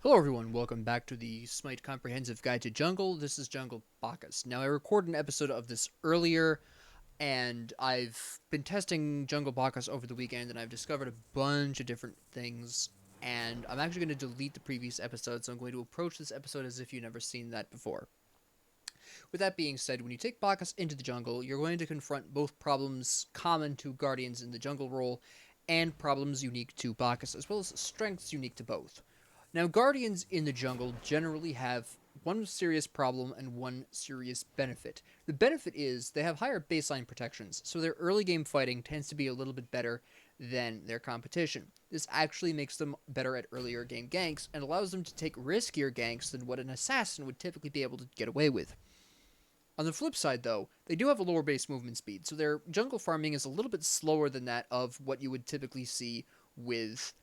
Hello everyone, welcome back to the SMITE Comprehensive Guide to Jungle. This is Jungle Bacchus. Now I recorded an episode of this earlier, and I've been testing Jungle Bacchus over the weekend, and I've discovered a bunch of different things, and I'm actually going to delete the previous episode, so I'm going to approach this episode as if you've never seen that before. With that being said, when you take Bacchus into the jungle, you're going to confront both problems common to Guardians in the jungle role, and problems unique to Bacchus, as well as strengths unique to both. Now, Guardians in the jungle generally have one serious problem and one serious benefit. The benefit is they have higher baseline protections, so their early game fighting tends to be a little bit better than their competition. This actually makes them better at earlier game ganks and allows them to take riskier ganks than what an assassin would typically be able to get away with. On the flip side, though, they do have a lower base movement speed, so their jungle farming is a little bit slower than that of what you would typically see with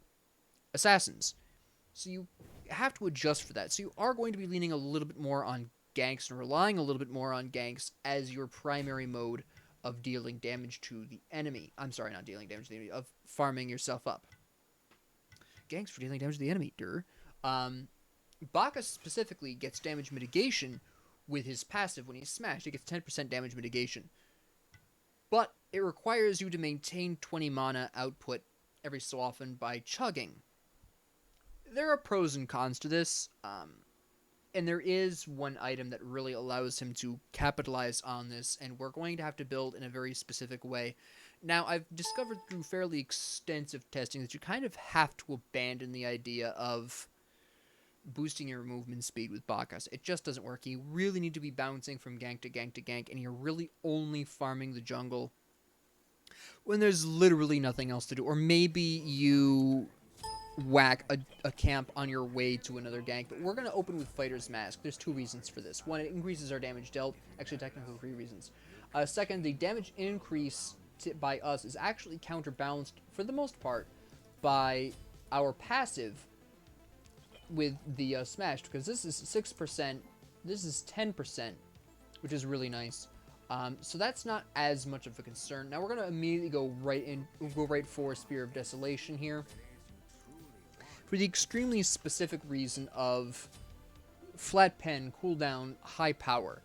assassins. So you have to adjust for that. So you are going to be leaning a little bit more on ganks and relying a little bit more on ganks as your primary mode of dealing damage to the enemy. I'm sorry, not dealing damage to the enemy, of farming yourself up. Ganks for dealing damage to the enemy, Bacchus specifically gets damage mitigation with his passive when he's smashed. He gets 10% damage mitigation. But it requires you to maintain 20 mana output every so often by chugging. There are pros and cons to this, and there is one item that really allows him to capitalize on this, and we're going to have to build in a very specific way. Now, I've discovered through fairly extensive testing that you kind of have to abandon the idea of boosting your movement speed with Bacchus. It just doesn't work. You really need to be bouncing from gank to gank to gank, and you're really only farming the jungle when there's literally nothing else to do. Or maybe you whack a camp on your way to another gank, but we're going to open with Fighter's Mask. There's two reasons for this. One, it increases our damage dealt. Actually, technically three reasons. Second, the damage increase by us is actually counterbalanced, for the most part, by our passive with the Smash, because this is 6%, this is 10%, which is really nice. So that's not as much of a concern. Now we're going to immediately go right for Spear of Desolation here, for the extremely specific reason of flat pen, cooldown, high power.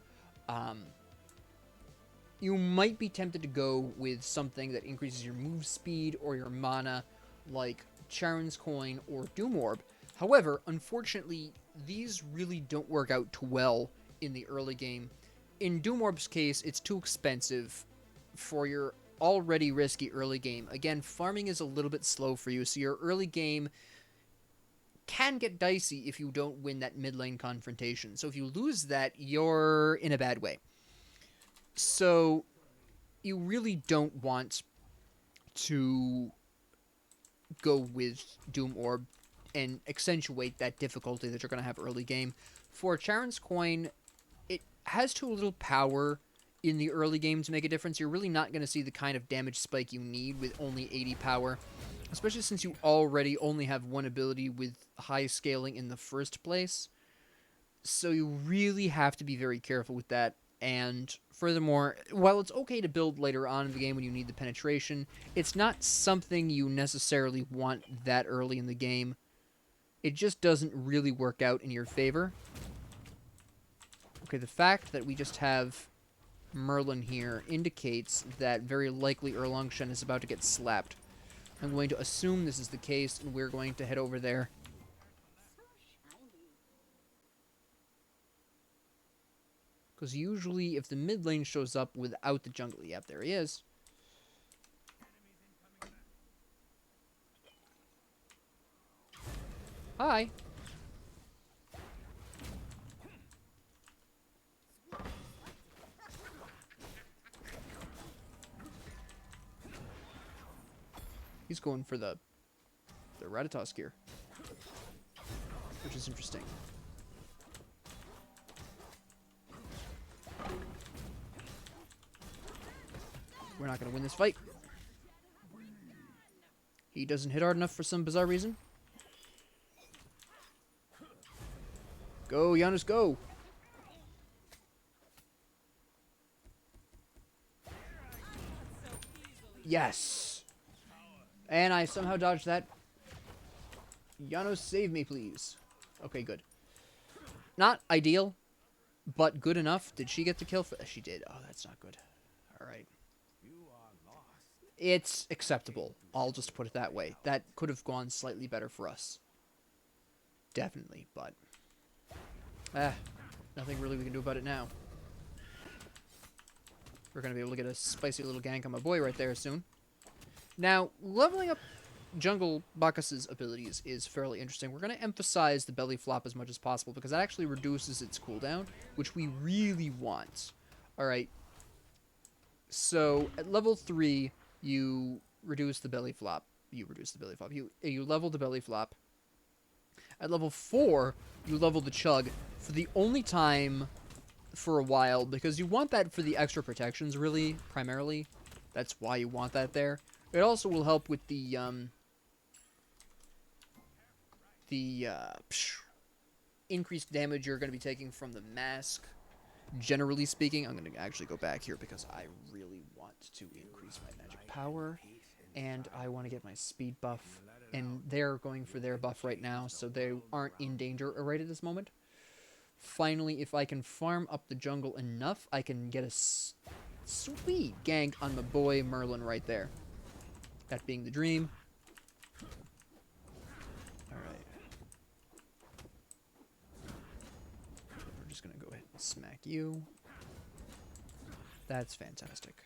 You might be tempted to go with something that increases your move speed or your mana, like Charon's Coin or Doom Orb. However, unfortunately, these really don't work out too well in the early game. In Doom Orb's case, it's too expensive for your already risky early game. Again, farming is a little bit slow for you, so your early game can get dicey if you don't win that mid lane confrontation. So if you lose that, you're in a bad way. So you really don't want to go with Doom Orb and accentuate that difficulty that you're going to have early game. For Charon's Coin, it has too little power in the early game to make a difference. You're really not going to see the kind of damage spike you need with only 80 power, especially since you already only have one ability with high scaling in the first place. So you really have to be very careful with that. And furthermore, while it's okay to build later on in the game when you need the penetration, it's not something you necessarily want that early in the game. It just doesn't really work out in your favor. Okay, the fact that we just have Merlin here indicates that very likely Erlungshen is about to get slapped. I'm going to assume this is the case, and we're going to head over there. Because usually, if the mid lane shows up without the jungle... Yep, there he is. Hi. He's going for the Ratatosk here, which is interesting. We're not going to win this fight. He doesn't hit hard enough for some bizarre reason. Go, Giannis, go! Yes! And I somehow dodged that. Janos, save me, please. Okay, good. Not ideal, but good enough. Did she get the kill? She did. Oh, that's not good. All right. It's acceptable. I'll just put it that way. That could have gone slightly better for us. Definitely, but... nothing really we can do about it now. We're going to be able to get a spicy little gank on my boy right there soon. Now, leveling up Jungle Bacchus's abilities is fairly interesting. We're going to emphasize the belly flop as much as possible because that actually reduces its cooldown, which we really want. Alright. So, at level 3, you reduce the belly flop. You level the belly flop. At level 4, you level the chug for the only time for a while, because you want that for the extra protections, really, primarily. That's why you want that there. It also will help with the increased damage you're going to be taking from the mask. Generally speaking, I'm going to actually go back here because I really want to increase my magic power, and I want to get my speed buff, and they're going for their buff right now, so they aren't in danger right at this moment. Finally, if I can farm up the jungle enough, I can get a sweet gank on my boy Merlin right there. That being the dream. Alright. We're just going to go ahead and smack you. That's fantastic.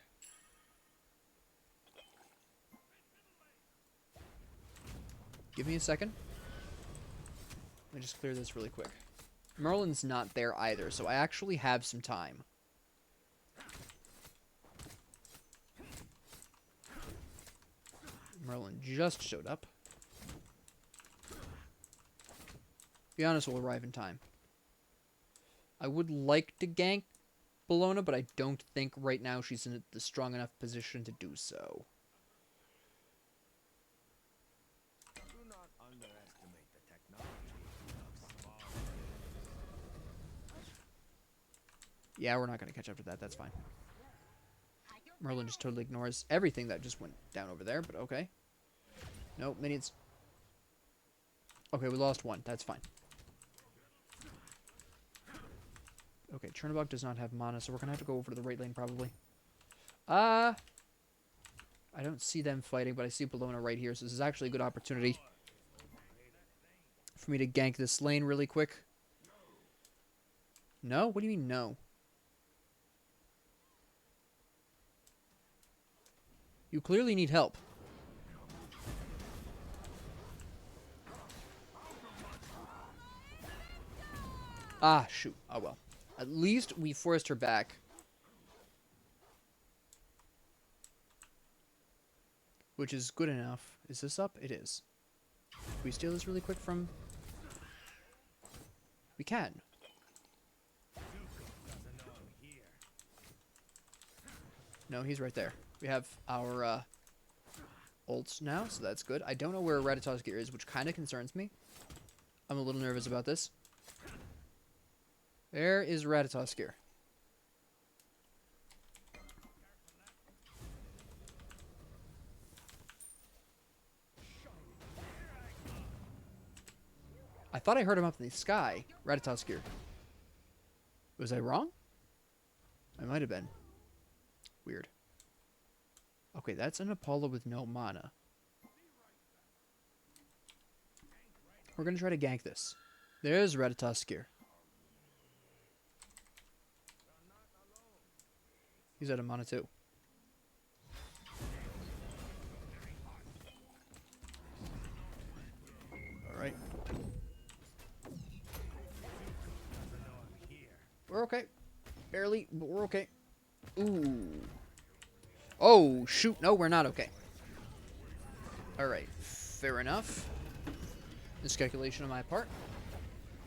Give me a second. Let me just clear this really quick. Merlin's not there either, so I actually have some time. Merlin just showed up. Be honest, we'll arrive in time. I would like to gank Bologna, but I don't think right now she's in the strong enough position to do so. Yeah, we're not going to catch up to that. That's fine. Merlin just totally ignores everything that just went down over there, but okay. Nope, minions. Okay, we lost one. That's fine. Okay, Chernobog does not have mana, so we're going to have to go over to the right lane, probably. I don't see them fighting, but I see Bologna right here, so this is actually a good opportunity for me to gank this lane really quick. No? What do you mean, no? You clearly need help. Ah, shoot. Oh, well. At least we forced her back. Which is good enough. Is this up? It is. Can we steal this really quick from... We can. No, he's right there. We have our ults now, so that's good. I don't know where Ratato's gear is, which kind of concerns me. I'm a little nervous about this. There is Ratato's gear. I thought I heard him up in the sky. Ratato's gear. Was I wrong? I might have been. Weird. Okay, that's an Apollo with no mana. We're going to try to gank this. There's Ratato's gear. He's out of mana too. Alright. We're okay. Barely, but we're okay. Ooh. Oh, shoot. No, we're not okay. Alright. Fair enough. Miscalculation on my part.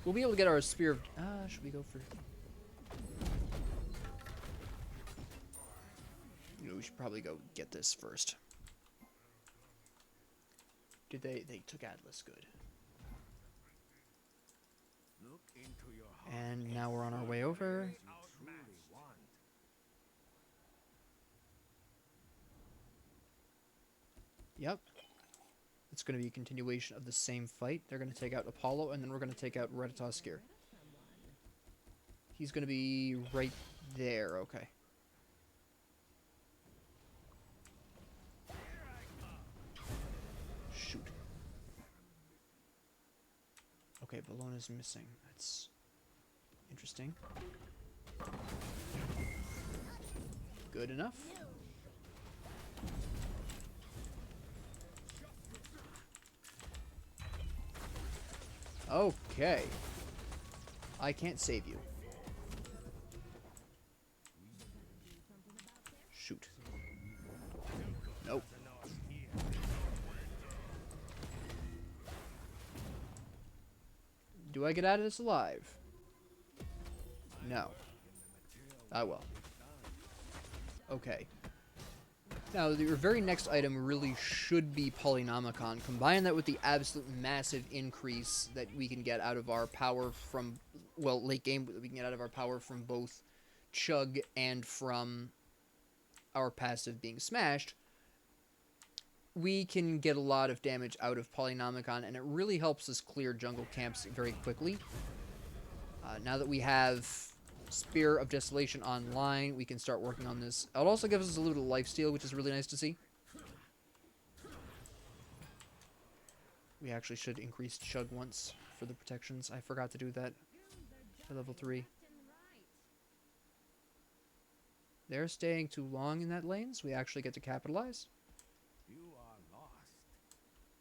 We'll be able to get our Spear of... should we go for... You know, we should probably go get this first. Did they took Atlas, good. And now we're on our way over. Yep. It's going to be a continuation of the same fight. They're going to take out Apollo, and then we're going to take out Retatoskir. He's going to be right there. Okay. Shoot. Okay, Bellona's missing. That's interesting. Good enough. Okay. I can't save you. Shoot. Nope. Do I get out of this alive? No. I will. Okay. Now, your very next item really should be Polynomicon. Combine that with the absolute massive increase that we can get out of our power from, well, late game, we can get out of our power from both Chug and from our passive being smashed. We can get a lot of damage out of Polynomicon, and it really helps us clear jungle camps very quickly. Now that we have Spear of Desolation online, we can start working on this. It also gives us a little lifesteal, which is really nice to see. We actually should increase Chug once for the protections. I forgot to do that for level 3. They're staying too long in that lane, so we actually get to capitalize. You are lost.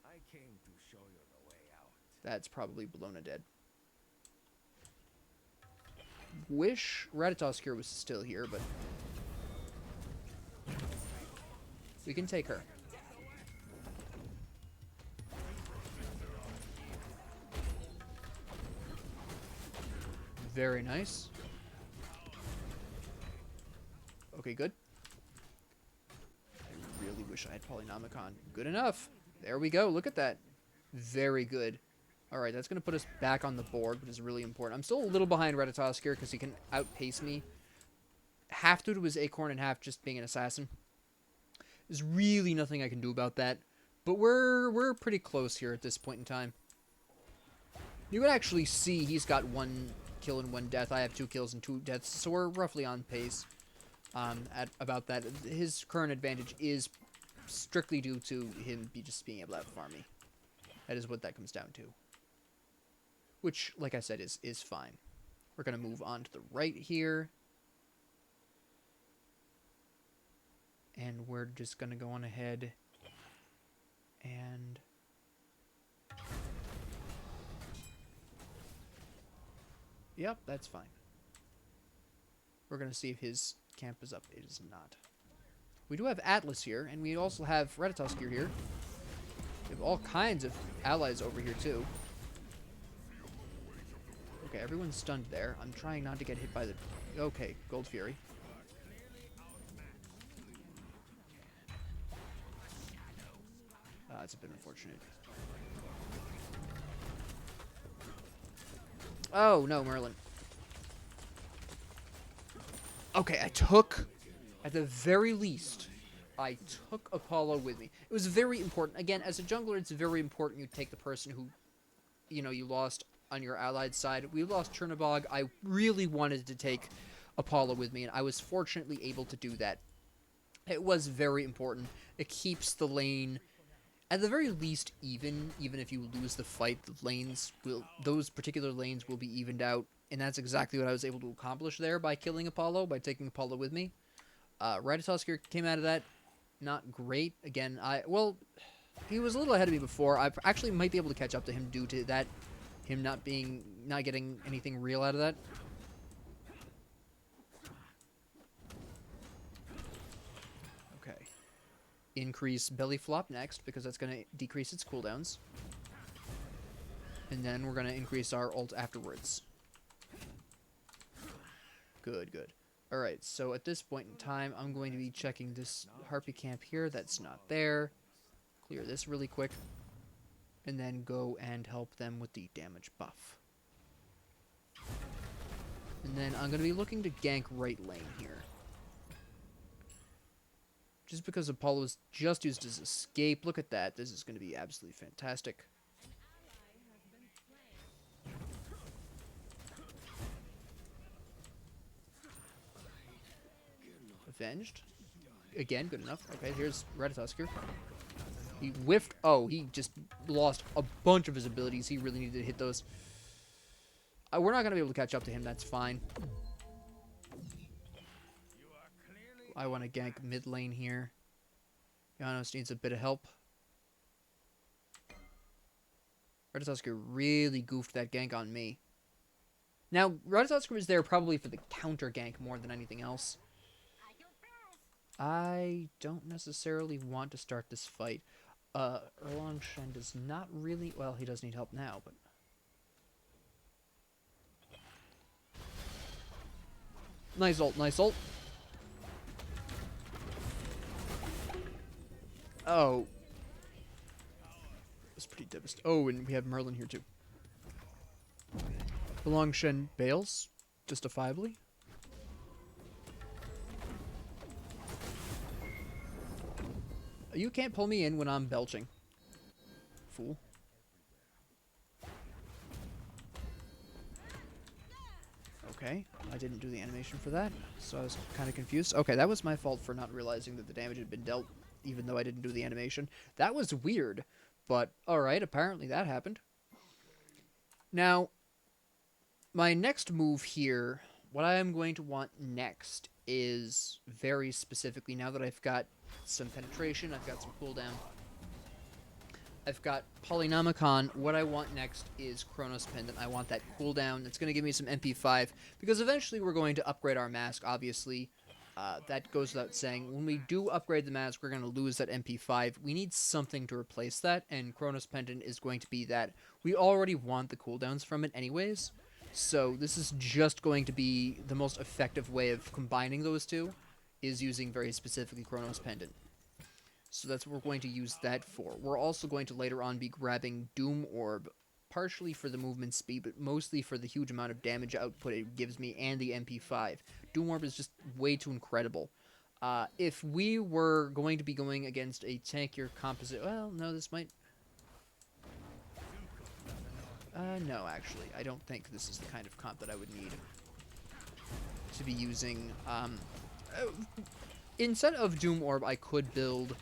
I came to show you the way out. That's probably Bellona dead. Wish Ratatoskir was still here, but we can take her. Very nice. Okay, good. I really wish I had Polynomicon. Good enough. There we go. Look at that. Very good. Alright, that's going to put us back on the board, which is really important. I'm still a little behind Ratatoskir because he can outpace me. Half due to his acorn and half just being an assassin. There's really nothing I can do about that. But we're pretty close here at this point in time. You can actually see he's got 1 kill and 1 death. I have 2 kills and 2 deaths, so we're roughly on pace at about that. His current advantage is strictly due to him just being able to outfarm me. That is what that comes down to. Which, like I said, is fine. We're going to move on to the right here. And we're just going to go on ahead and yep, that's fine. We're going to see if his camp is up. It is not. We do have Atlas here, and we also have Ratatoskir here. We have all kinds of allies over here, too. Okay, everyone's stunned there. I'm trying not to get hit by the... Okay, Gold Fury. It's a bit unfortunate. Oh, no, Merlin. Okay, at the very least, I took Apollo with me. It was very important. Again, as a jungler, it's very important you take the person who, you lost on your allied side. We lost Chernobog. I really wanted to take Apollo with me, and I was fortunately able to do that. It was very important. It keeps the lane, at the very least, even if you lose the fight, those particular lanes will be evened out, and that's exactly what I was able to accomplish there by killing Apollo, by taking Apollo with me. Ratatoskir came out of that not great. Again, he was a little ahead of me before. I actually might be able to catch up to him due to that, him not getting anything real out of that. Okay. Increase belly flop next, because that's going to decrease its cooldowns. And then we're going to increase our ult afterwards. Good, good. Alright, so at this point in time, I'm going to be checking this Harpy camp here. That's not there. Clear this really quick. And then go and help them with the damage buff. And then I'm going to be looking to gank right lane here. Just because Apollo's just used his escape. Look at that. This is going to be absolutely fantastic. Avenged. Again, good enough. Okay, here's Ratatoskr. He whiffed. Oh, he just lost a bunch of his abilities. He really needed to hit those. We're not going to be able to catch up to him. That's fine. I want to gank mid lane here. Janos needs a bit of help. Ratatoskr really goofed that gank on me. Now, Ratatoskr was there probably for the counter gank more than anything else. I don't necessarily want to start this fight. Erlon Shen does not really... Well, he does need help now, but... Nice ult, nice ult. Oh. That's pretty devastating. Oh, and we have Merlin here, too. Erlon Shen bails, justifiably. You can't pull me in when I'm belching. Fool. Okay, I didn't do the animation for that, so I was kind of confused. Okay, that was my fault for not realizing that the damage had been dealt, even though I didn't do the animation. That was weird, but alright, apparently that happened. Now, my next move here, what I am going to want next is very specifically, now that I've got some penetration, I've got some cooldown, I've got Polynomicon, what I want next is Chronos Pendant. I want that cooldown. That's going to give me some MP5, because eventually we're going to upgrade our mask, obviously. That goes without saying. When we do upgrade the mask, we're going to lose that MP5. We need something to replace that, and Chronos Pendant is going to be that. We already want the cooldowns from it anyways, so this is just going to be the most effective way of combining those two, is using very specifically Chronos Pendant. So that's what we're going to use that for. We're also going to later on be grabbing Doom Orb, partially for the movement speed, but mostly for the huge amount of damage output it gives me and the MP5. Doom Orb is just way too incredible. If we were going to be going against a tankier composite... Well, no, this might... no, actually. I don't think this is the kind of comp that I would need to be using. Instead of Doom Orb, I could build...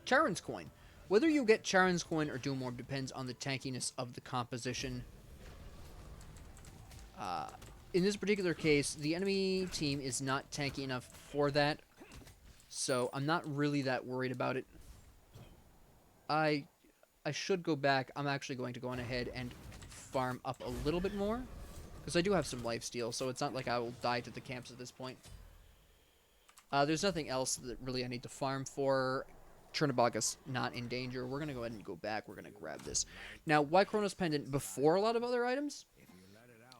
Charon's Coin. Whether you get Charon's Coin or Doom Orb depends on the tankiness of the composition. In this particular case, the enemy team is not tanky enough for that, so I'm not really that worried about it. I should go back. I'm actually going to go on ahead and farm up a little bit more, because I do have some lifesteal, so it's not like I will die to the camps at this point. There's nothing else that really I need to farm for. Chernobog is not in danger. We're going to go ahead and go back. We're going to grab this. Now, why Chronos Pendant before a lot of other items?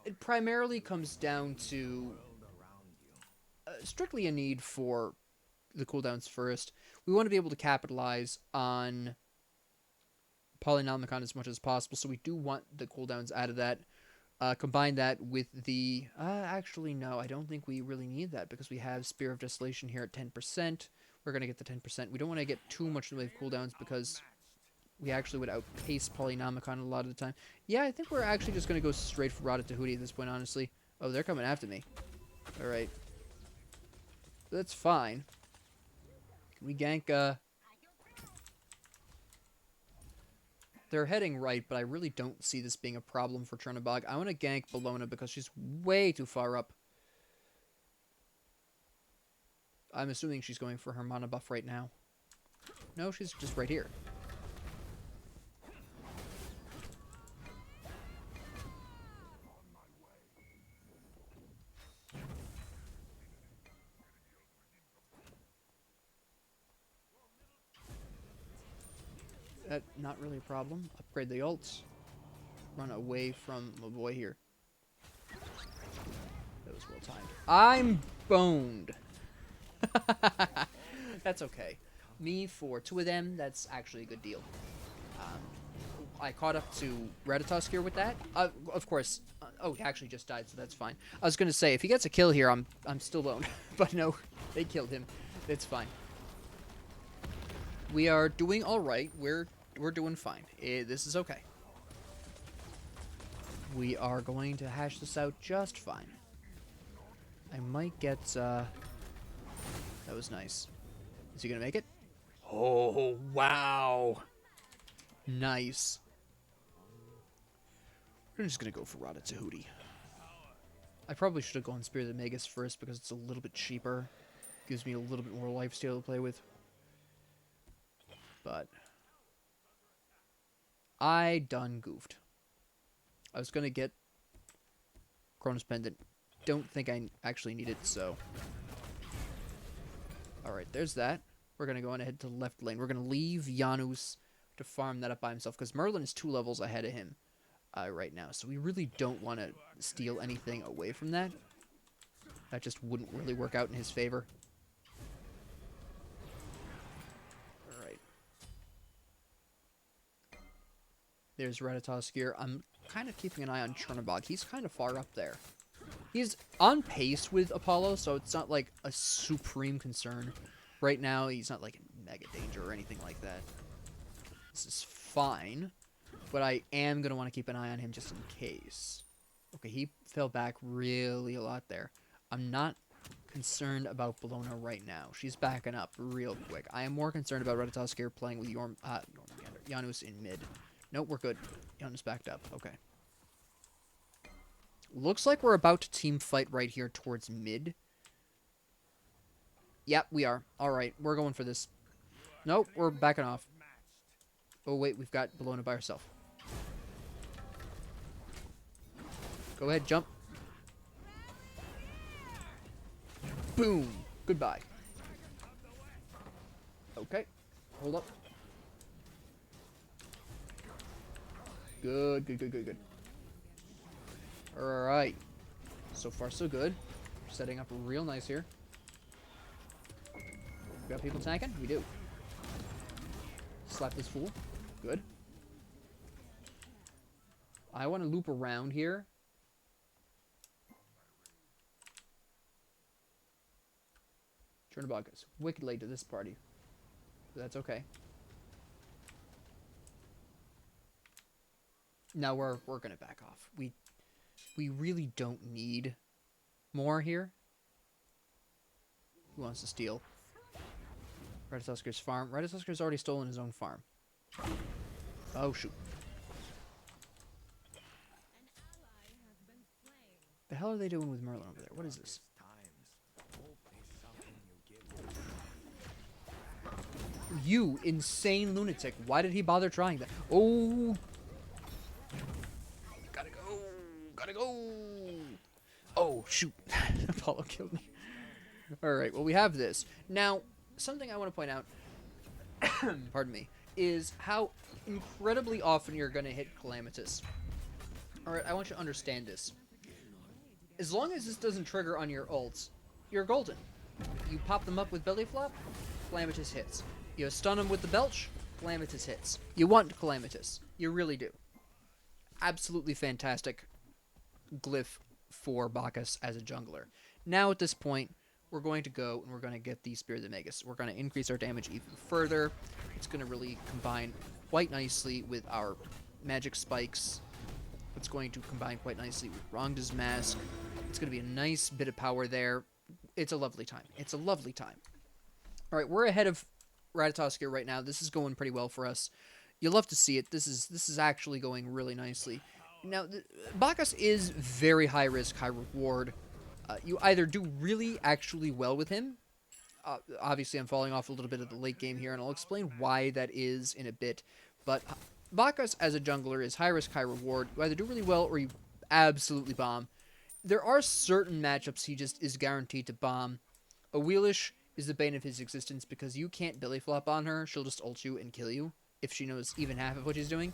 It primarily comes down to strictly a need for the cooldowns first. We want to be able to capitalize on Polynomicon as much as possible, so we do want the cooldowns out of that. Combine that with the... actually, no, I don't think we really need that, because we have Spear of Desolation here at 10%. We're going to get the 10%. We don't want to get too much in the way of cooldowns, because we actually would outpace Polynomicon a lot of the time. Yeah, I think we're actually just going to go straight for Rata Tahuti at this point, honestly. Oh, they're coming after me. Alright. That's fine. Can we gank, They're heading right, but I really don't see this being a problem for Chernobog. I want to gank Bellona because she's way too far up. I'm assuming she's going for her mana buff right now. No, she's just right here. Not really a problem. Upgrade the ults. Run away from my boy here. That was well timed. I'm boned. That's okay. Me for 2 of them, that's actually a good deal. I caught up to Ratatoskr here with that. Of course, Oh, he actually just died, so that's fine. I was gonna say, if he gets a kill here, I'm still boned. But no, they killed him. It's fine. We are doing all right. We're doing fine. This is okay. We are going to hash this out just fine. I might get, that was nice. Is he gonna make it? Oh, wow. Nice. We're just gonna go for Rada Tahuti. I probably should have gone Spirit of the Magus first because it's a little bit cheaper. Gives me a little bit more lifesteal to play with. But I done goofed. I was gonna get Chronos Pendant. Don't think I actually need it, so. Alright, there's that. We're gonna go on ahead to the left lane. We're gonna leave Janus to farm that up by himself, because Merlin is 2 levels ahead of him right now. So we really don't want to steal anything away from that. That just wouldn't really work out in his favor. Alright. There's Ratatoskir. I'm kind of keeping an eye on Chernobog. He's kind of far up there. He's on pace with Apollo, so it's not like a supreme concern. Right now, he's not like in mega danger or anything like that. This is fine, but I am going to want to keep an eye on him just in case. Okay, he fell back really a lot there. I'm not concerned about Bologna right now. She's backing up real quick. I am more concerned about Ratatoskir playing with Janus in mid. Nope, we're good. Janus backed up. Okay. Looks like we're about to team fight right here towards mid. Yep, we are. Alright, we're going for this. Nope, we're backing off. Oh, wait, we've got Bologna by herself. Go ahead, jump. Boom. Goodbye. Okay, hold up. Good, good, good, good, good. Alright. So far, so good. Setting up real nice here. We got people tanking? We do. Slap this fool. Good. I want to loop around here. Chernobog is wicked late to this party. But that's okay. Now we're gonna back off. We really don't need more here. Who wants to steal? Ratatoskir's farm. Ratatoskir's already stolen his own farm. Oh, shoot. The hell are they doing with Merlin over there? What is this? You insane lunatic. Why did he bother trying that? Oh. Gotta go. Gotta go. Oh, shoot. Apollo killed me. Alright, well, we have this. Now, something I want to point out, pardon me, is how incredibly often you're going to hit Calamitous. Alright, I want you to understand this. As long as this doesn't trigger on your ults, you're golden. You pop them up with Belly Flop, Calamitous hits. You stun them with the Belch, Calamitous hits. You want Calamitous. You really do. Absolutely fantastic glyph for Bacchus as a jungler. Now at this point, we're going to go and we're going to get the Spirit of the Magus. We're going to increase our damage even further. It's going to really combine quite nicely with our magic spikes. It's going to combine quite nicely with Rongda's Mask. It's going to be a nice bit of power there. It's a lovely time. It's a lovely time. All right, we're ahead of Ratatoskir right now. This is going pretty well for us. You'll love to see it. This is actually going really nicely. Now, Bacchus is very high risk, high reward. You either do really actually well with him. Obviously, I'm falling off a little bit of the late game here, and I'll explain why that is in a bit. But Bacchus as a jungler is high risk, high reward. You either do really well or you absolutely bomb. There are certain matchups he just is guaranteed to bomb. A Wheelish is the bane of his existence because you can't belly flop on her. She'll just ult you and kill you if she knows even half of what she's doing.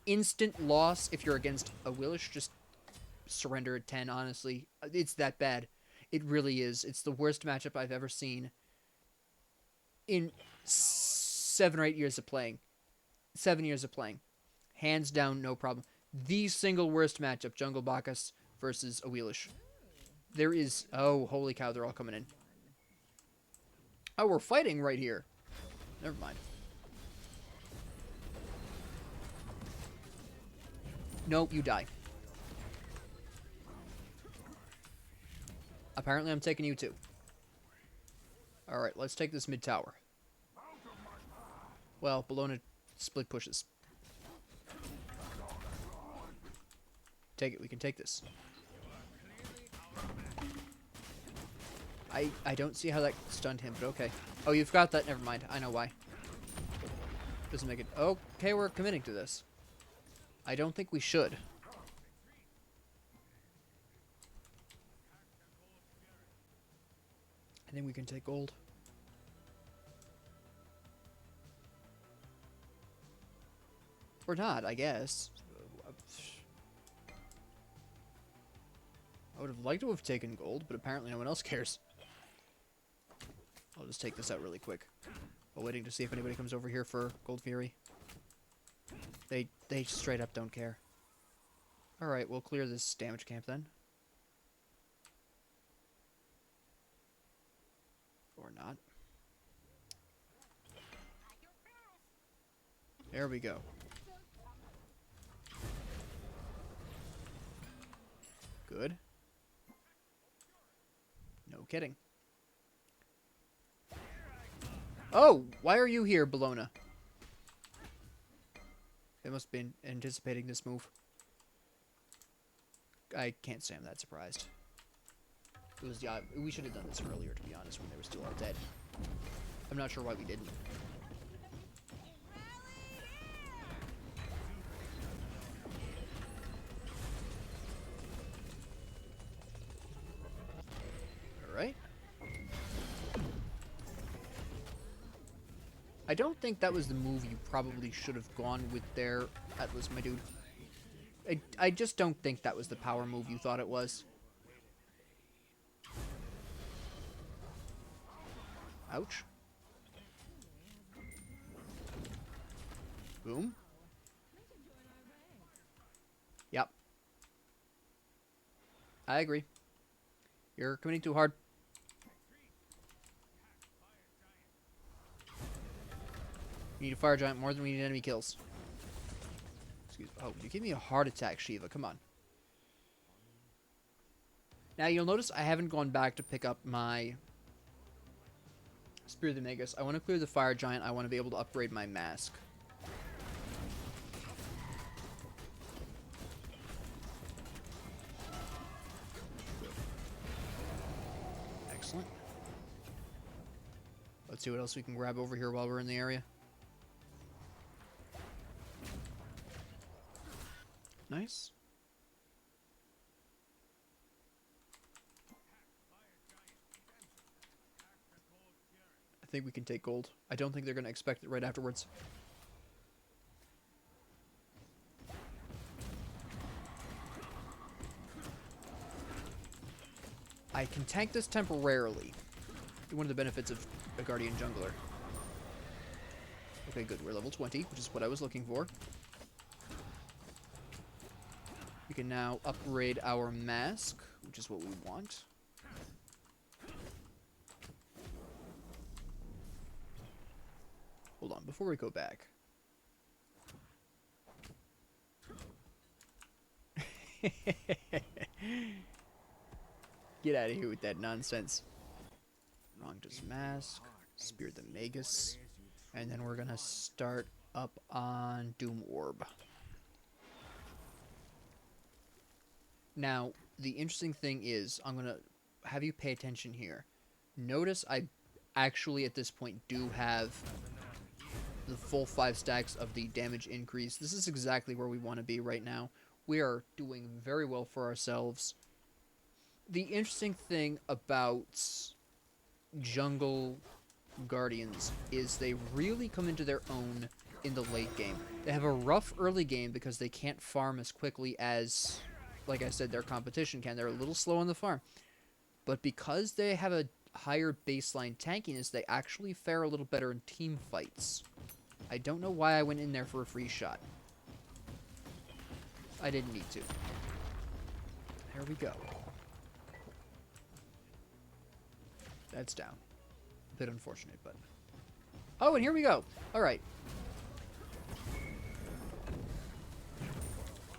Instant loss if you're against a Wheelish. Just surrender at 10, honestly. It's that bad. It really is. It's the worst matchup I've ever seen in 7 or 8 years of playing. 7 years of playing. Hands down, no problem. the single worst matchup, Jungle Bacchus versus a Wheelish. There is... Oh, holy cow, they're all coming in. Oh, we're fighting right here. Never mind. Nope, you die. Apparently I'm taking you too. Alright, let's take this mid tower. Well, Bologna split pushes. Take it, we can take this. I don't see how that stunned him, but okay. Oh, you've got that, never mind. I know why. Doesn't make it... Okay, we're committing to this. I don't think we should. I think we can take gold. Or not, I guess. I would have liked to have taken gold, but apparently no one else cares. I'll just take this out really quick. While waiting to see if anybody comes over here for Gold Fury. They straight up don't care. Alright, we'll clear this damage camp then. Or not. There we go. Good. No kidding. Oh, why are you here, Bologna? They must have been anticipating this move. I can't say I'm that surprised. It was, yeah, we should have done this earlier, to be honest, when they were still all dead. I'm not sure why we didn't. Alright. I don't think that was the move you probably should have gone with there, Atlas, my dude. I just don't think that was the power move you thought it was. Ouch. Boom. Yep. I agree. You're committing too hard. We need a fire giant more than we need enemy kills. Excuse me. Oh, you give me a heart attack, Shiva. Come on. Now, you'll notice I haven't gone back to pick up my Spear of the Magus. I want to clear the fire giant. I want to be able to upgrade my mask. Excellent. Let's see what else we can grab over here while we're in the area. Nice. I think we can take gold. I don't think they're going to expect it right afterwards. I can tank this temporarily. One of the benefits of a Guardian Jungler. Okay, good. We're level 20, which is what I was looking for. We can now upgrade our mask, which is what we want. Hold on, before we go back. Get out of here with that nonsense. Wronged mask, Spear the Magus, and then we're gonna start up on Doom Orb. Now, the interesting thing is, I'm going to have you pay attention here. Notice I actually, at this point, do have the full 5 stacks of the damage increase. This is exactly where we want to be right now. We are doing very well for ourselves. The interesting thing about Jungle Guardians is they really come into their own in the late game. They have a rough early game because they can't farm as quickly as... like I said, their competition can. They're a little slow on the farm. But because they have a higher baseline tankiness, they actually fare a little better in team fights. I don't know why I went in there for a free shot. I didn't need to. There we go. That's down. A bit unfortunate, but... Oh, and here we go. Alright.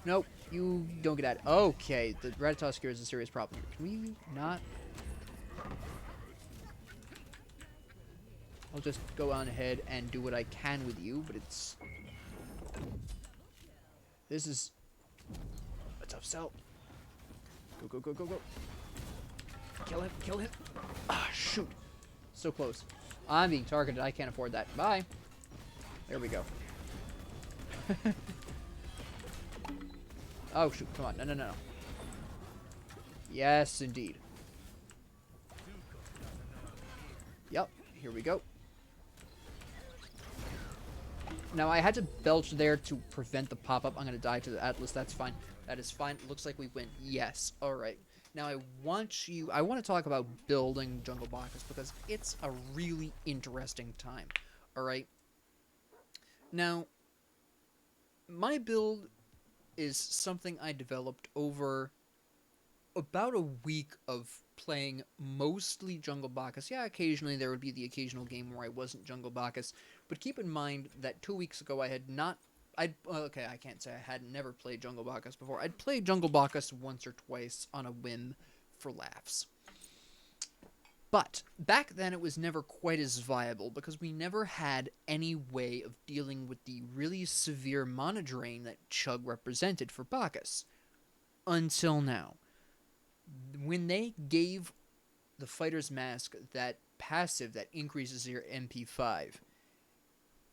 Nope. You don't get at it. Okay, the Ratatosk here is a serious problem here. Can we not? I'll just go on ahead and do what I can with you, but it's... This is a tough sell. Go, go, go, go, go. Kill him, kill him. Ah, shoot. So close. I'm being targeted. I can't afford that. Bye. There we go. Oh, shoot. Come on. No, no, no, no. Yes, indeed. Yep. Here we go. Now, I had to belch there to prevent the pop-up. I'm going to die to the Atlas. That's fine. That is fine. It looks like we win. Yes. All right. Now, I want to talk about building Jungle Bacchus because it's a really interesting time. All right. Now, my build is something I developed over about a week of playing mostly Jungle Bacchus. Yeah, occasionally there would be the occasional game where I wasn't Jungle Bacchus, but keep in mind that 2 weeks ago I had not... okay, I can't say I had never played Jungle Bacchus before. I'd played Jungle Bacchus once or twice on a whim for laughs. But back then it was never quite as viable because we never had any way of dealing with the really severe mana drain that Chug represented for Bacchus. Until now. When they gave the Fighter's Mask that passive that increases your MP5,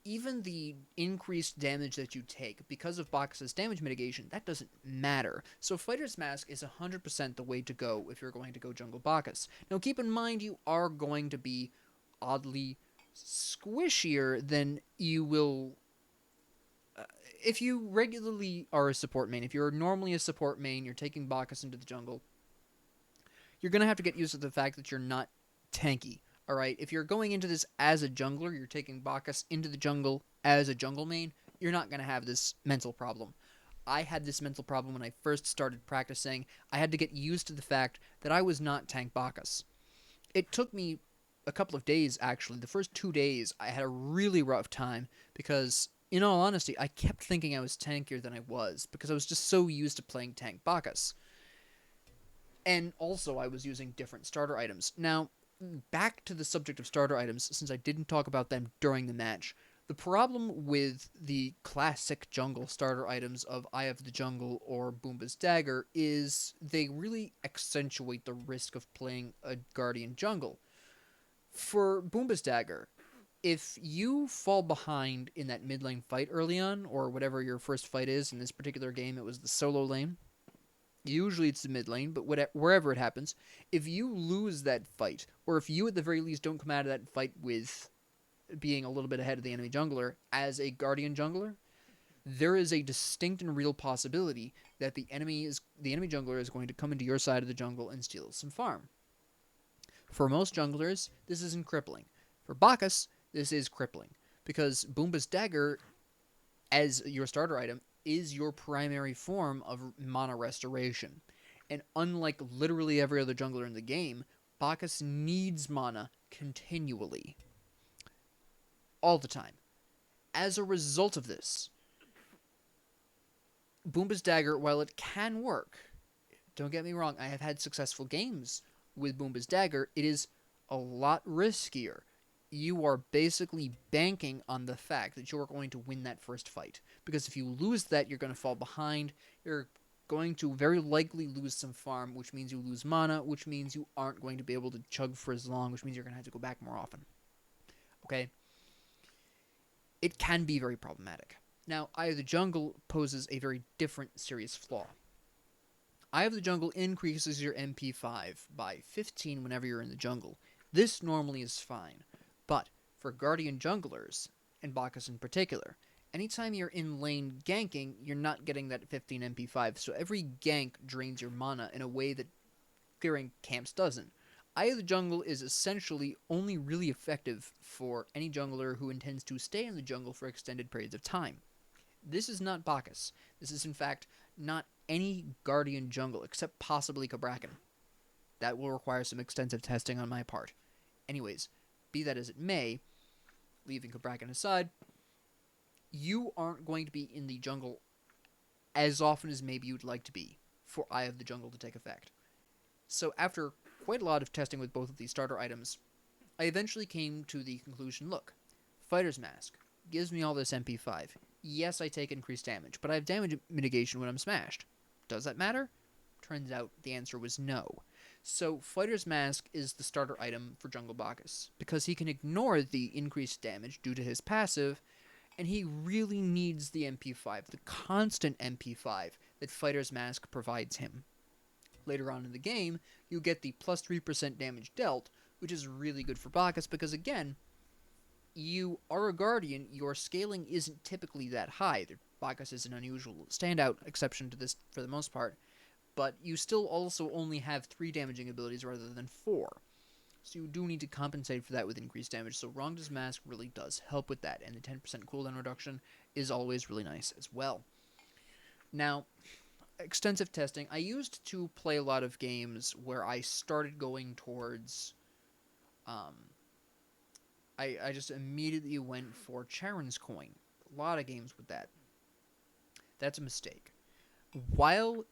even the increased damage that you take because of Bacchus' damage mitigation, that doesn't matter. So Fighter's Mask is 100% the way to go if you're going to go Jungle Bacchus. Now keep in mind you are going to be oddly squishier than you will... if you regularly are a support main. If you're normally a support main, you're taking Bacchus into the jungle, you're going to have to get used to the fact that you're not tanky. Alright, if you're going into this as a jungler, you're taking Bacchus into the jungle as a jungle main, you're not going to have this mental problem. I had this mental problem when I first started practicing. I had to get used to the fact that I was not tank Bacchus. It took me a couple of days, actually. The first 2 days, I had a really rough time because, in all honesty, I kept thinking I was tankier than I was because I was just so used to playing tank Bacchus. And also, I was using different starter items. Now, back to the subject of starter items, since I didn't talk about them during the match. The problem with the classic jungle starter items of Eye of the Jungle or Boomba's Dagger is they really accentuate the risk of playing a Guardian jungle. For Boomba's Dagger, if you fall behind in that mid lane fight early on, or whatever your first fight is, in this particular game it was the solo lane, usually it's the mid lane, but wherever it happens, if you lose that fight, or if you at the very least don't come out of that fight with being a little bit ahead of the enemy jungler as a Guardian jungler, there is a distinct and real possibility that the enemy jungler is going to come into your side of the jungle and steal some farm. For most junglers, this isn't crippling. For Bacchus, this is crippling, because Boomba's Dagger, as your starter item, is your primary form of mana restoration. And unlike literally every other jungler in the game, Bacchus needs mana continually. All the time. As a result of this, Boomba's Dagger, while it can work, don't get me wrong, I have had successful games with Boomba's Dagger, it is a lot riskier. You are basically banking on the fact that you're going to win that first fight. Because if you lose that, you're going to fall behind. You're going to very likely lose some farm, which means you lose mana, which means you aren't going to be able to chug for as long, which means you're going to have to go back more often. Okay? It can be very problematic. Now, Eye of the Jungle poses a very different serious flaw. Eye of the Jungle increases your MP5 by 15 whenever you're in the jungle. This normally is fine. But for Guardian junglers, and Bacchus in particular, anytime you're in lane ganking, you're not getting that 15 MP5, so every gank drains your mana in a way that clearing camps doesn't. Eye of the Jungle is essentially only really effective for any jungler who intends to stay in the jungle for extended periods of time. This is not Bacchus. This is in fact not any Guardian jungle except possibly Cabrakan. That will require some extensive testing on my part. Anyways, be that as it may, leaving Cabrakan aside, you aren't going to be in the jungle as often as maybe you'd like to be for Eye of the Jungle to take effect. So after quite a lot of testing with both of these starter items, I eventually came to the conclusion, look, Fighter's Mask gives me all this MP5. Yes, I take increased damage, but I have damage mitigation when I'm smashed. Does that matter? Turns out the answer was no. So Fighter's Mask is the starter item for Jungle Bacchus, because he can ignore the increased damage due to his passive, and he really needs the MP5, the constant MP5 that Fighter's Mask provides him. Later on in the game, you get the plus 3% damage dealt, which is really good for Bacchus because, again, you are a Guardian, your scaling isn't typically that high. Bacchus is an unusual standout exception to this for the most part, but you still also only have 3 damaging abilities rather than 4. So you do need to compensate for that with increased damage, so Rongda's Mask really does help with that, and the 10% cooldown reduction is always really nice as well. Now, extensive testing. I used to play a lot of games where I started going towards... I just immediately went for Charon's Coin. A lot of games with that. That's a mistake. While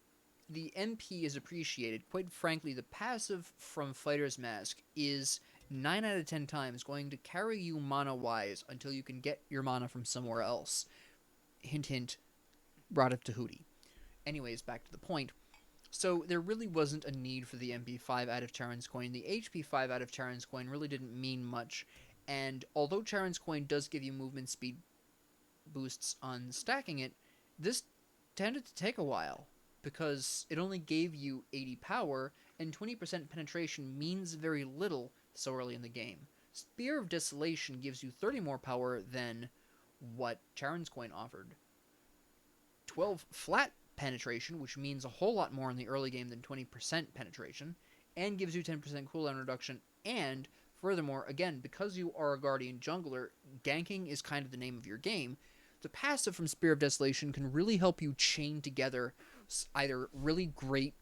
the MP is appreciated, quite frankly, the passive from Fighter's Mask is 9 out of 10 times going to carry you mana-wise until you can get your mana from somewhere else. Hint, hint, Rod of Tahuti. Anyways, back to the point. So there really wasn't a need for the MP 5 out of Charon's Coin. The HP 5 out of Charon's Coin really didn't mean much, and although Charon's Coin does give you movement speed boosts on stacking it, this tended to take a while, because it only gave you 80 power, and 20% penetration means very little so early in the game. Spear of Desolation gives you 30 more power than what Charon's Coin offered. 12 flat penetration, which means a whole lot more in the early game than 20% penetration, and gives you 10% cooldown reduction, and furthermore, again, because you are a Guardian jungler, ganking is kind of the name of your game. The passive from Spear of Desolation can really help you chain together either really great,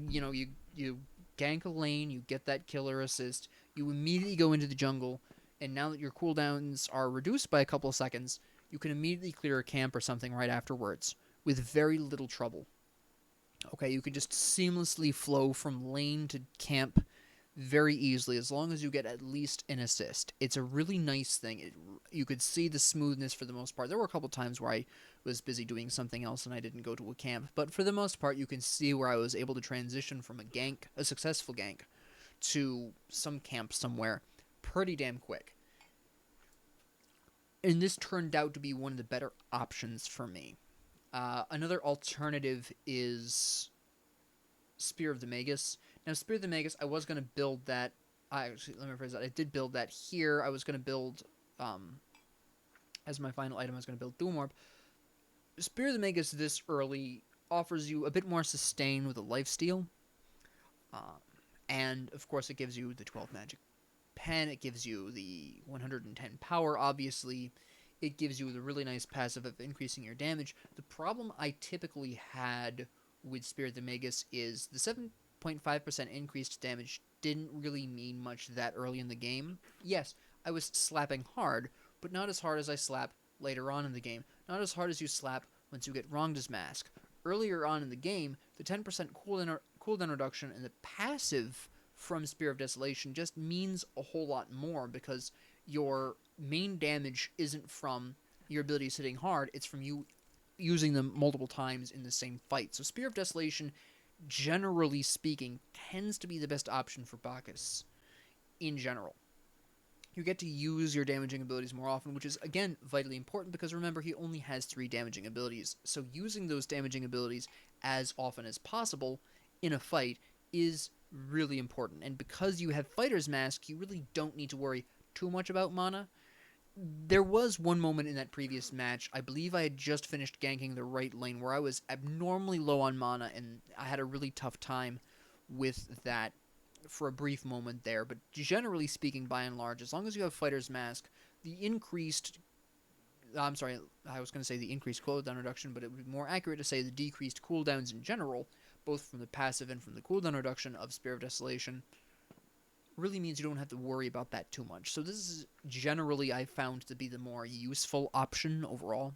you gank a lane, you get that killer assist, you immediately go into the jungle, and now that your cooldowns are reduced by a couple of seconds, you can immediately clear a camp or something right afterwards with very little trouble. Okay, you can just seamlessly flow from lane to camp very easily as long as you get at least an assist. It's a really nice thing. You could see the smoothness for the most part. There were a couple times where I was busy doing something else and I didn't go to a camp, but for the most part you can see where I was able to transition from a successful gank, to some camp somewhere pretty damn quick. And this turned out to be one of the better options for me. Another alternative is Spear of the Magus. Now, Spear of the Magus, I was going to build that. Let me rephrase that. I did build that here. I was going to build, as my final item, I was going to build Doom Orb. Spear of the Magus this early offers you a bit more sustain with a lifesteal. And, of course, it gives you the 12 magic pen. It gives you the 110 power, obviously. It gives you the really nice passive of increasing your damage. The problem I typically had with Spear of the Magus is the 7.5% increased damage didn't really mean much that early in the game. Yes, I was slapping hard, but not as hard as I slap later on in the game. Not as hard as you slap once you get Rongda's Mask. Earlier on in the game, the 10% cooldown reduction and the passive from Spear of Desolation just means a whole lot more, because your main damage isn't from your abilities hitting hard, it's from you using them multiple times in the same fight. So Spear of Desolation, generally speaking, tends to be the best option for Bacchus in general. You get to use your damaging abilities more often, which is, again, vitally important, because remember, he only has 3 damaging abilities. So using those damaging abilities as often as possible in a fight is really important. And because you have Fighter's Mask, you really don't need to worry too much about mana. There was one moment in that previous match, I believe I had just finished ganking the right lane, where I was abnormally low on mana, and I had a really tough time with that for a brief moment there. But generally speaking, by and large, as long as you have Fighter's Mask, the increased I'm sorry, I was going to say the increased cooldown reduction, but it would be more accurate to say the decreased cooldowns in general, both from the passive and from the cooldown reduction of Spear of Desolation, really means you don't have to worry about that too much. So this is generally I found to be the more useful option overall.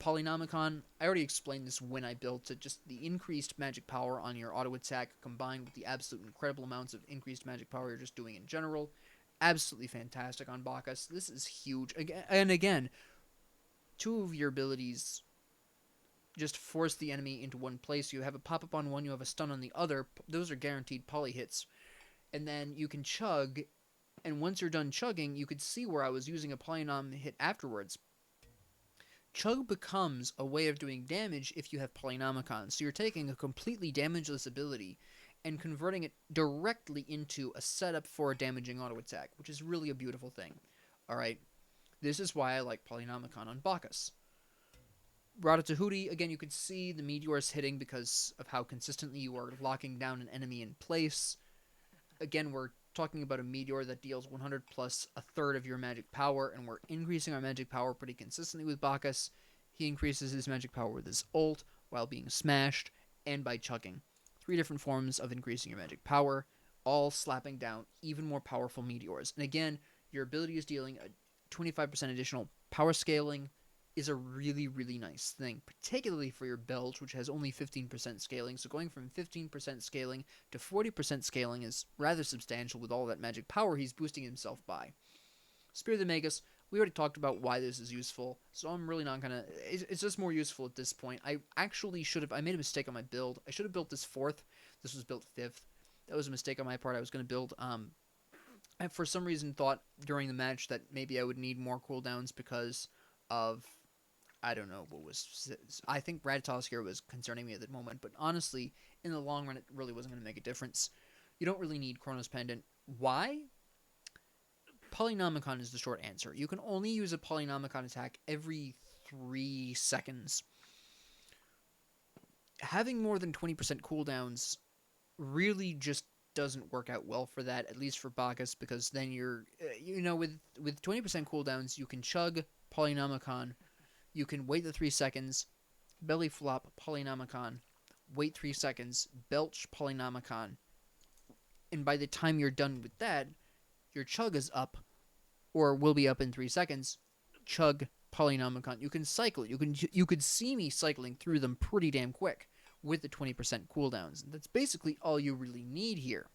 Polynomicon, I already explained this when I built it, just the increased magic power on your auto attack combined with the absolute incredible amounts of increased magic power you're just doing in general. Absolutely fantastic on Bacchus. This is huge. And again, two of your abilities just force the enemy into one place. You have a pop-up on one, you have a stun on the other. Those are guaranteed poly hits. And then you can chug, and once you're done chugging, you could see where I was using a polynom hit afterwards. Chug becomes a way of doing damage if you have Polynomicon. So you're taking a completely damageless ability and converting it directly into a setup for a damaging auto attack, which is really a beautiful thing. Alright, this is why I like Polynomicon on Bacchus. Ratatouille, again, you could see the meteors hitting because of how consistently you are locking down an enemy in place. Again, we're talking about a meteor that deals 100 plus a third of your magic power, and we're increasing our magic power pretty consistently with Bacchus. He increases his magic power with his ult while being smashed and by chugging. 3 different forms of increasing your magic power, all slapping down even more powerful meteors. And again, your ability is dealing a 25% additional power scaling is a really, really nice thing, particularly for your belch, which has only 15% scaling. So going from 15% scaling to 40% scaling is rather substantial with all that magic power he's boosting himself by. Spear of the Magus, we already talked about why this is useful, so I'm really not gonna... It's just more useful at this point. I actually should have... I made a mistake on my build. I should have built this 4th. This was built 5th. That was a mistake on my part. I was going to build... I for some reason thought during the match that maybe I would need more cooldowns because of... I don't know what was... I think Ratatosk here was concerning me at the moment, but honestly, in the long run, it really wasn't going to make a difference. You don't really need Chronos Pendant. Why? Polynomicon is the short answer. You can only use a Polynomicon attack every 3 seconds. Having more than 20% cooldowns really just doesn't work out well for that, at least for Bacchus, because then you're... with 20% cooldowns, you can chug Polynomicon. You can wait the 3 seconds, belly flop Polynomicon, wait 3 seconds, belch Polynomicon, and by the time you're done with that, your chug is up, or will be up in 3 seconds, chug Polynomicon. You can cycle. You could see me cycling through them pretty damn quick with the 20% cooldowns. That's basically all you really need here.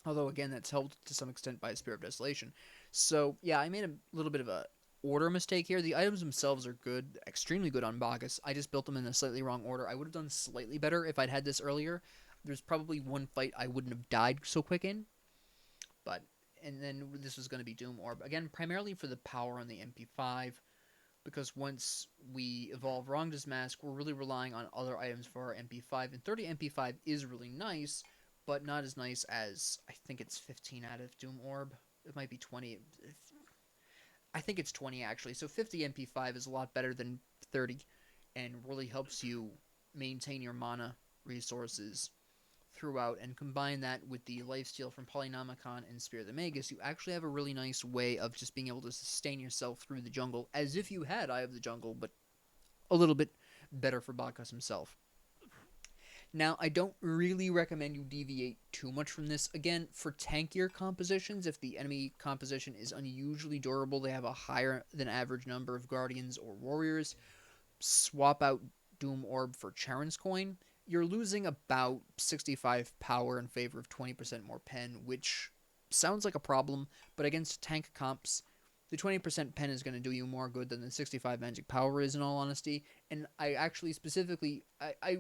Although, again, that's helped to some extent by Spear of Desolation. So, yeah, I made a little bit of a order mistake here. The items themselves are good, extremely good on Bacchus. I just built them in a slightly wrong order. I would have done slightly better if I'd had this earlier. There's probably one fight I wouldn't have died so quick in. But, and then this was going to be Doom Orb. Again, primarily for the power on the MP5, because once we evolve Rongda's Mask, we're really relying on other items for our MP5. And 30 MP5 is really nice, but not as nice as, I think it's 15 out of Doom Orb. It might be 20. I think it's 20 actually. So 50 MP5 is a lot better than 30 and really helps you maintain your mana resources throughout, and combine that with the lifesteal from Polynomicon and Spear of the Magus, you actually have a really nice way of just being able to sustain yourself through the jungle as if you had Eye of the Jungle, but a little bit better for Bacchus himself. Now, I don't really recommend you deviate too much from this. Again, for tankier compositions, if the enemy composition is unusually durable, they have a higher than average number of Guardians or Warriors, swap out Doom Orb for Charon's Coin. You're losing about 65 power in favor of 20% more pen, which sounds like a problem, but against tank comps, the 20% pen is going to do you more good than the 65 magic power is, in all honesty. And I actually specifically,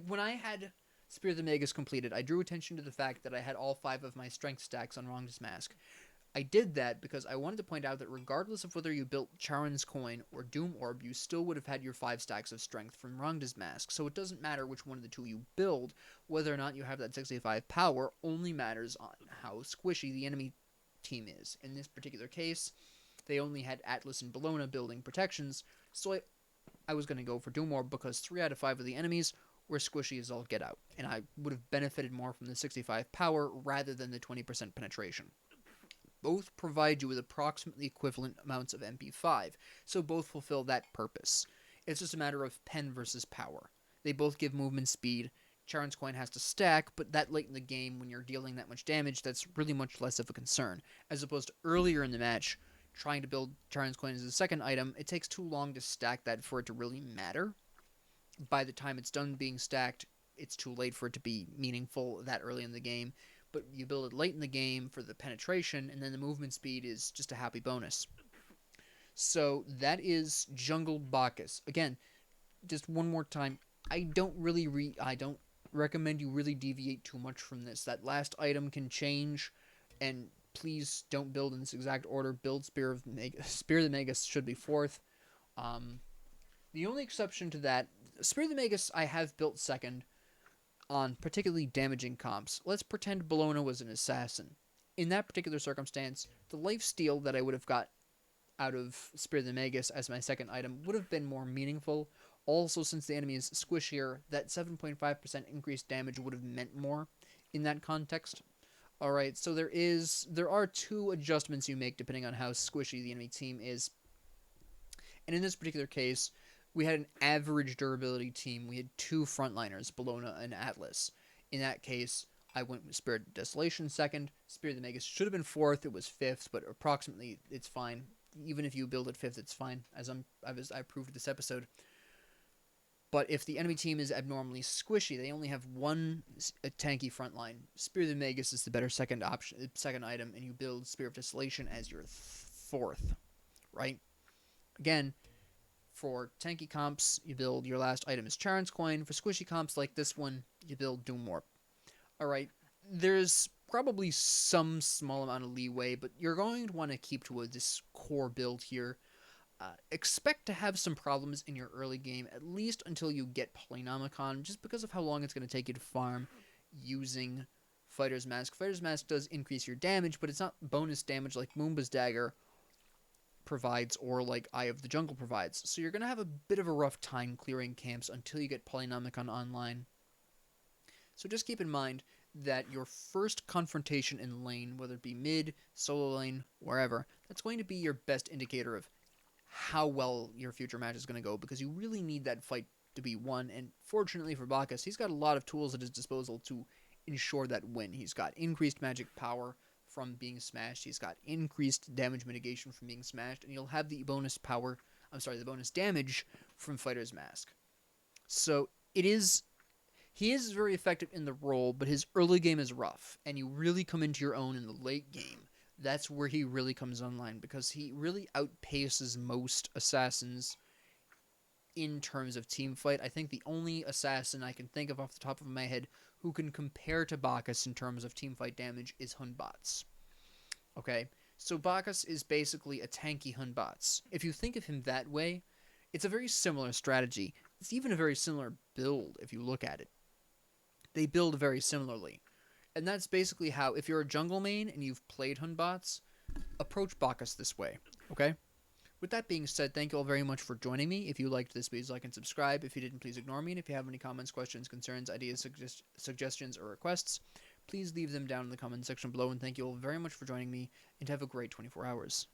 when I had Spear of the Magus completed, I drew attention to the fact that I had all 5 of my strength stacks on Rongda's Mask. I did that because I wanted to point out that regardless of whether you built Charon's Coin or Doom Orb, you still would have had your 5 stacks of strength from Rongda's Mask. So it doesn't matter which one of the two you build, whether or not you have that 65 power only matters on how squishy the enemy team is. In this particular case, they only had Atlas and Bellona building protections, so I was going to go for Doom Orb because 3 out of 5 of the enemies were squishy as all get out, and I would have benefited more from the 65 power rather than the 20% penetration. Both provide you with approximately equivalent amounts of MP5, so both fulfill that purpose. It's just a matter of pen versus power. They both give movement speed. Charon's coin has to stack, but that late in the game, when you're dealing that much damage, that's really much less of a concern. As opposed to earlier in the match, trying to build Charon's coin as a second item, it takes too long to stack that for it to really matter. By the time it's done being stacked, it's too late for it to be meaningful that early in the game. But you build it late in the game for the penetration, and then the movement speed is just a happy bonus. So that is Jungle Bacchus. Again, just one more time, I don't recommend you really deviate too much from this. That last item can change, and please don't build in this exact order. Build Spear of the Magus should be fourth. The only exception to that, Spear of the Magus I have built second on particularly damaging comps. Let's pretend Bologna was an assassin. In that particular circumstance, the lifesteal that I would have got out of Spear of the Magus as my second item would have been more meaningful. Also, since the enemy is squishier, that 7.5% increased damage would have meant more in that context. Alright, so there are two adjustments you make depending on how squishy the enemy team is. And in this particular case, we had an average durability team. We had two frontliners, Bologna and Atlas. In that case, I went with Spirit of Desolation second. Spirit of the Magus should have been fourth. It was fifth, but approximately it's fine. Even if you build it fifth, it's fine, as I proved this episode. But if the enemy team is abnormally squishy, they only have one tanky frontline. Spirit of the Magus is the better second item, and you build Spirit of Desolation as your fourth, right? Again, for tanky comps, you build your last item as Charon's Coin. For squishy comps like this one, you build Doom Warp. Alright, there's probably some small amount of leeway, but you're going to want to keep to this core build here. Expect to have some problems in your early game, at least until you get Polynomicon, just because of how long it's going to take you to farm using Fighter's Mask. Fighter's Mask does increase your damage, but it's not bonus damage like Moomba's Dagger provides or like Eye of the Jungle provides. So you're going to have a bit of a rough time clearing camps until you get Polynomicon online. So just keep in mind that your first confrontation in lane, whether it be mid, solo lane, wherever, that's going to be your best indicator of how well your future match is going to go, because you really need that fight to be won. And fortunately for Bacchus, he's got a lot of tools at his disposal to ensure that win. He's got increased magic power from being smashed, he's got increased damage mitigation from being smashed, and he'll have the bonus damage from Fighter's Mask. So he is very effective in the role, but his early game is rough, and you really come into your own in the late game. That's where he really comes online, because he really outpaces most assassins in terms of team fight. I think the only assassin I can think of off the top of my head who can compare to Bacchus in terms of team fight damage is Hunbots. Okay, so Bacchus is basically a tanky Hunbots. If you think of him that way, it's a very similar strategy. It's even a very similar build if you look at it. They build very similarly. And that's basically how, if you're a jungle main and you've played Hunbots, approach Bacchus this way, okay? With that being said, thank you all very much for joining me. If you liked this, please like and subscribe. If you didn't, please ignore me. And if you have any comments, questions, concerns, ideas, suggestions, or requests, please leave them down in the comment section below. And thank you all very much for joining me, and have a great 24 hours.